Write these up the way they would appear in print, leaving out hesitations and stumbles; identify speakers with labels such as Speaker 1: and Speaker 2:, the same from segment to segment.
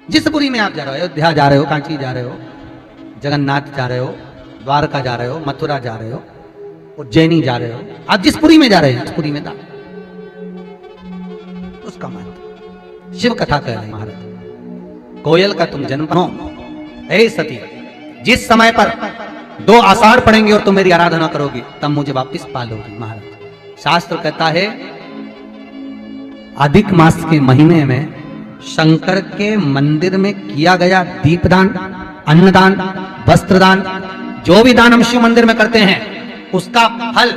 Speaker 1: जिस पुरी में आप जा रहे हो, अयोध्या जा रहे हो, कांची जा रहे हो, जगन्नाथ जा रहे हो, द्वारका जा रहे हो, मथुरा जा रहे हो, उज्जैनी जा रहे हो, आप जिस पुरी में जा रहे हो उस पुरी में दान, उसका महत्व। शिव कथा कह रहे महाराज, कोयल का तुम जन्म हो, हे सती, जिस समय पर 2 आषाढ़ पड़ेंगे और तुम मेरी आराधना करोगी तब मुझे वापस पालोगी। महाराज शास्त्र कहता है अधिक मास के महीने में शंकर के मंदिर में किया गया दीपदान, अन्नदान, वस्त्रदान, जो भी दान हम शिव मंदिर में करते हैं उसका फल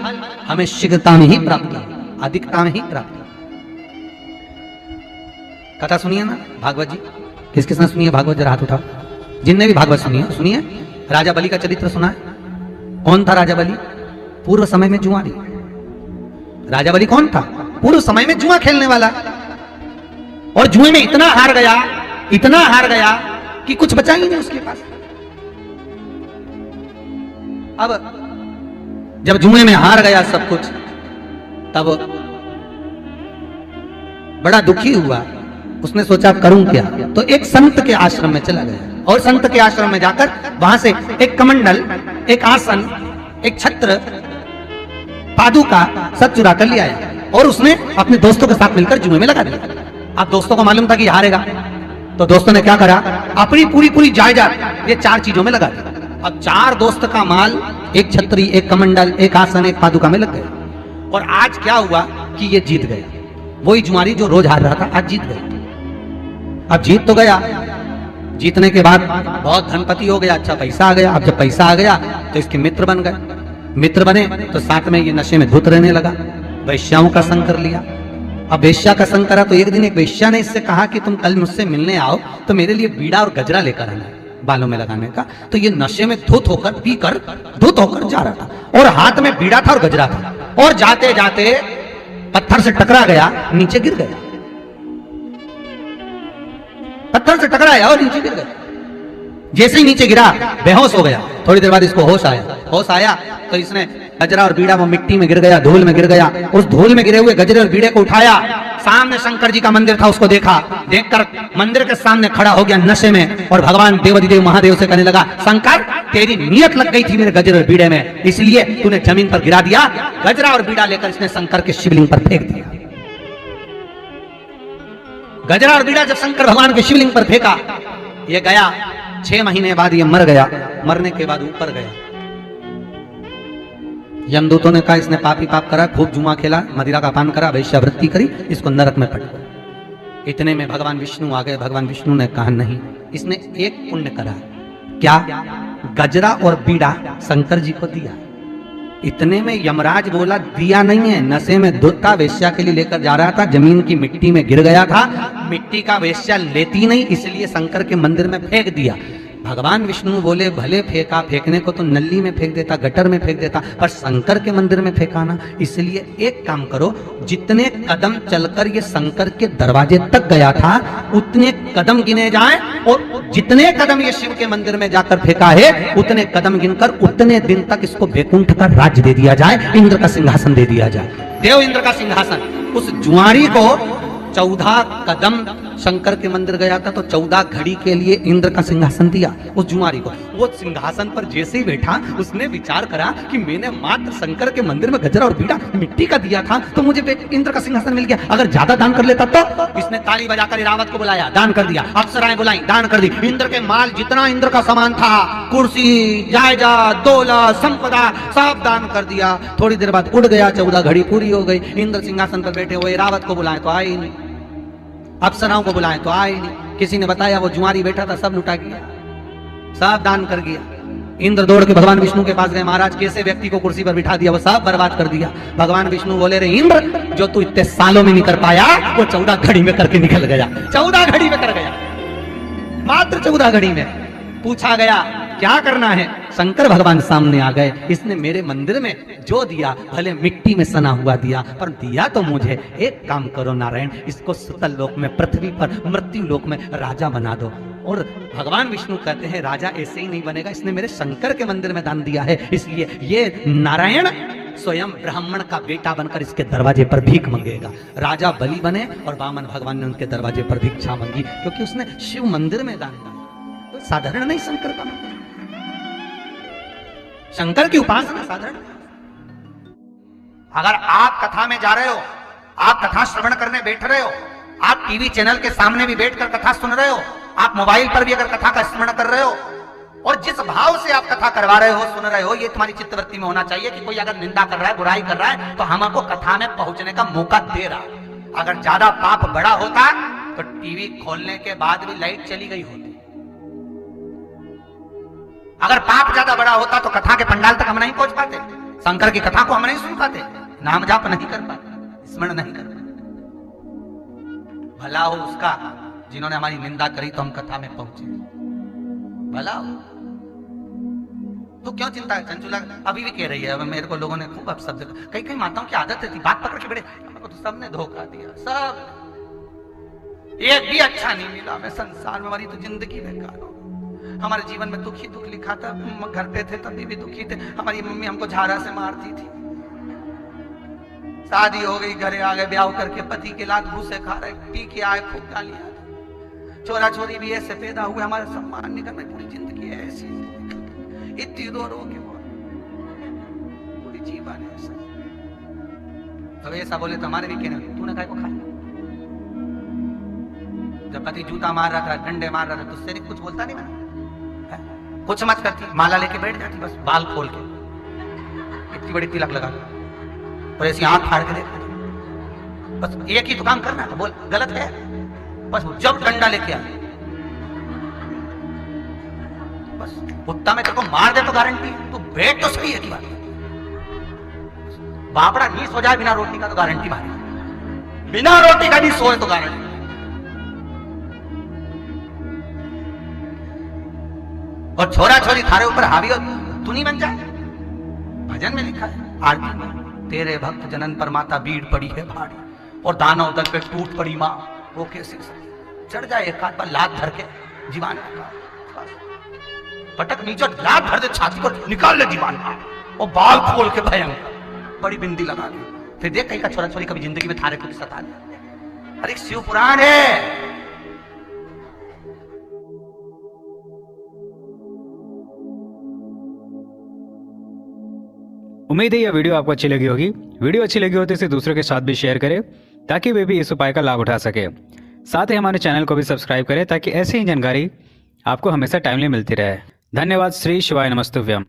Speaker 1: हमें शीघ्रता में ही प्राप्त है, अधिकता में ही प्राप्त है। कथा सुनिए ना भागवत जी, किस किसने सुनिए भागवत? जरा हाथ उठाओ जिनने भी भागवत सुनिए। सुनिए, राजा बलि का चरित्र सुना है? कौन था राजा बलि? पूर्व समय में जुआरी। राजा बलि कौन था? पूर्व समय में जुआ खेलने वाला, और जुए में इतना हार गया कि कुछ बचा ही नहीं उसके पास। अब जब जुए में हार गया सब कुछ, तब बड़ा दुखी हुआ। उसने सोचा करूं क्या, तो एक संत के आश्रम में चला गया, और संत के आश्रम में जाकर वहां से एक कमंडल, एक आसन, एक छत्र, पादुका सब चुरा कर ले आया, और उसने अपने दोस्तों के साथ मिलकर जुए में लगा दिया। अब दोस्तों को मालूम था कि हारेगा, तो दोस्तों ने क्या करा, अपनी पूरी जायदाद ये 4 चीजों में लगा दिया। अब 4 दोस्त का माल एक छतरी, एक कमंडल, एक आसन, एक पादुका में लग गया। और आज क्या हुआ कि ये जीत गया, वही जुआरी जो रोज हार रहा था आज जीत गया। अब जीत तो गया, जीतने के बाद बहुत धनपति हो गया, अच्छा पैसा आ गया। अब जब पैसा आ गया तो इसके मित्र बन गए, मित्र बने तो साथ में ये नशे में धुत रहने लगा, वैश्याओं का संग कर लिया। अब वेश्या का संग करा तो एक दिन एक वेश्या ने इससे कहा कि तुम कल मुझसे मिलने आओ तो मेरे लिए बीड़ा और गजरा लेकर आना बालों में लगाने का। तो ये नशे में धुत होकर जा रहा था, और हाथ में बीड़ा था और गजरा था, और जाते जाते पत्थर से टकरा गया, नीचे गिर गया, पत्थर से टकराया और नीचे गिर गया। जैसे ही नीचे गिरा बेहोश हो गया। थोड़ी देर बाद इसको होश आया तो इसने गजरा और बीड़ा वो मिट्टी में गिर गया, धूल में गिर गया। उस धूल में गिरे हुए गजरे और बीड़े को उठाया, सामने शंकर जी का मंदिर था उसको देखा, देखकर मंदिर के सामने खड़ा हो गया नशे में, और भगवान देवाधिदेव महादेव से कहने लगा, शंकर तेरी नियत लग गई थी मेरे गजरे और बीड़े में, इसलिए तूने जमीन पर गिरा दिया। गजरा और बीड़ा लेकर इसने शंकर के शिवलिंग पर फेंक दिया। गजरा और बीड़ा जब शंकर भगवान के शिवलिंग पर फेंका, ये गया 6 महीने बाद ये मर गया। मरने के बाद ऊपर गया, यमदूतों ने कहा इसने पाप ही पाप करा, खूब जुआ खेला, मदिरा का पान करा, वैश्यावृत्ति करी, इसको नरक में पटको। इतने में भगवान विष्णु आ गए। भगवान विष्णु ने कहा नहीं, इसने एक पुण्य करा। क्या? गजरा और बीड़ा शंकर जी को दिया। इतने में यमराज बोला दिया नहीं है, नशे में धुत था, वेश्या के लिए लेकर जा रहा था, जमीन की मिट्टी में गिर गया था, मिट्टी का वेश्या लेती नहीं, इसलिए शंकर के मंदिर में फेंक दिया। भगवान विष्णु बोले भले फेंका, फेंकने को तो नली में फेंक देता, गटर में फेंक देता, पर शंकर के मंदिर में फेंका ना, इसलिए एक काम करो, जितने कदम चलकर ये शंकर के दरवाजे तक गया था उतने कदम गिने जाएं, और जितने कदम ये शिव के मंदिर में जाकर फेंका है उतने कदम गिनकर उतने दिन तक इसको वैकुंठ का राज्य दे दिया जाए, इंद्र का सिंहासन दे दिया जाए, देव इंद्र का सिंहासन। उस जुआरी को 14 कदम शंकर के मंदिर गया था तो 14 घड़ी के लिए इंद्र का सिंहासन दिया उस जुआरी को। वो सिंहासन पर जैसे ही बैठा उसने विचार करा कि मैंने मात्र शंकर के मंदिर में गजरा और बीड़ा मिट्टी का दिया था तो मुझे इंद्र का सिंहासन मिल गया, अगर ज्यादा दान कर लेता तो। इसने ताली बजाकर रावत को बुलाया, दान कर दिया, अप्सराएं बुलाई, दान कर दी। इंद्र के माल जितना इंद्र का सामान था, कुर्सी, जायदाद, दौलत, संपदा, सब दान कर दिया। थोड़ी देर बाद उड़ गया, 14 घड़ी पूरी हो गई। इंद्र सिंहासन पर बैठे हुए, रावत को बुलाए तो आए ही नहीं, अप्सराओं को बुलाए तो आए नहीं। किसी ने बताया वो जुआरी बैठा था, सब लुटा गया, सब दान कर गया। इंद्र दौड़ के भगवान विष्णु के पास गए, महाराज कैसे व्यक्ति को कुर्सी पर बिठा दिया, वो सब बर्बाद कर दिया। भगवान विष्णु बोले रे इंद्र, जो तू इतने सालों में नहीं कर पाया वो 14 घड़ी में करके निकल गया, 14 घड़ी में कर गया, मात्र 14 घड़ी में। पूछा गया क्या करना है, शंकर भगवान सामने आ गए, इसने मेरे मंदिर में जो दिया भले मिट्टी में सना हुआ दिया, पर दिया तो मुझे। एक काम करो नारायण, इसको सुतल लोक में, पृथ्वी पर, मृत्यु लोक में राजा बना दो। और भगवान विष्णु कहते हैं राजा ऐसे ही नहीं बनेगा, इसने मेरे शंकर के मंदिर में दान दिया है, इसलिए ये नारायण स्वयं ब्राह्मण का बेटा बनकर इसके दरवाजे पर भीख मांगेगा। राजा बलि बने और वामन भगवान ने उनके दरवाजे पर भिक्षा मांगी, क्योंकि उसने शिव मंदिर में दान दिया। तो साधारण नहीं शंकर का मंदिर, शंकर की उपासना साधारण। अगर आप कथा में जा रहे हो, आप कथा श्रवण करने बैठ रहे हो, आप टीवी चैनल के सामने भी बैठकर कथा सुन रहे हो, आप मोबाइल पर भी अगर कथा का स्मरण कर रहे हो, और जिस भाव से आप कथा करवा रहे हो, सुन रहे हो, ये तुम्हारी चित्तवृत्ति में होना चाहिए कि कोई अगर निंदा कर रहा है, बुराई कर रहा है, तो हमको कथा में पहुंचने का मौका दे रहा है। अगर ज्यादा पाप बड़ा होता तो टीवी खोलने के बाद भी लाइट चली गई होती। अगर पाप ज्यादा बड़ा होता तो कथा के पंडाल तक हम नहीं पहुंच पाते, शंकर की कथा को हम नहीं सुन पाते, नाम जाप नहीं कर पाते, स्मरण नहीं कर पाते। भला हो उसका जिन्होंने हमारी निंदा करी तो हम कथा में पहुंचे, भला हो। तो क्यों चिंता है? चंचुला अभी भी कह रही है, अब मेरे को लोगों ने खूब अपशब्द, कई कई माताओं की आदत थी बात पकड़ के बड़े, हमको तो सबने धोखा दिया, सब एक भी अच्छा नहीं मिला। मैं संसार में, हमारी तो जिंदगी बेकार हो, हमारे जीवन में दुख ही दुख लिखा था। घर पे थे तभी भी दुखी थे, हमारी मम्मी हमको झाड़ा से मारती थी, शादी हो गई, घरे आ गए, ब्याह करके पति के लात घूसे खा रहे, पी के आए, खूब गालियां, छोरा छोरी भी ऐसे पैदा हुए, हमारा सम्मान नहीं करना, पूरी जिंदगी ऐसी इतनी रो के पूरी जीवन ऐसा। तो ऐसा बोले तो हमारे भी कहने, तूने काय को खाया? जब पति जूता मार रहा था, डंडे मार रहा था, तुझसे नहीं कुछ बोलता नहीं मैंने? कुछ मत करती, माला लेके बैठ जाती, बस बाल खोल के, इतनी बड़ी तिलक लगा और ऐसी आंख फाड़ के देखती, बस एक ही तो काम करना था, बोल गलत है, बस जब डंडा लेके आ, बस कुत्ता में तेरे को मार दे तो गारंटी, तू बैठ तो सही है की बात, बापड़ा नहीं सो जाए बिना रोटी का तो गारंटी भाई, बिना रोटी का नहीं सोए तो गारंटी। और छोरा छोरी थारे ऊपर हावी हो तू नहीं बन जाए। भजन में लिखा है, आरती में, तेरे भक्त जनन पर माता बीड़ पड़ी है भारी, और दानव दल पे टूट पड़ी माँ, वो कैसे चढ़ जाए एक हाथ पर लात धर के जीवान पटक नीचे लात धर दे छाती पर, निकाल ले जीवान और बाल खोल के भयंकर बड़ी बिंदी लगा दी, फिर देख कहीं का छोरा छोरी कभी जिंदगी में थारे को सता दे। अरे शिव पुराण है।
Speaker 2: उम्मीद है यह वीडियो आपको अच्छी लगी होगी। वीडियो अच्छी लगी हो तो इसे दूसरों के साथ भी शेयर करें ताकि वे भी इस उपाय का लाभ उठा सके। साथ ही हमारे चैनल को भी सब्सक्राइब करें ताकि ऐसी ही जानकारी आपको हमेशा टाइमली मिलती रहे। धन्यवाद। श्री शिवाय नमस्तुभ्यम।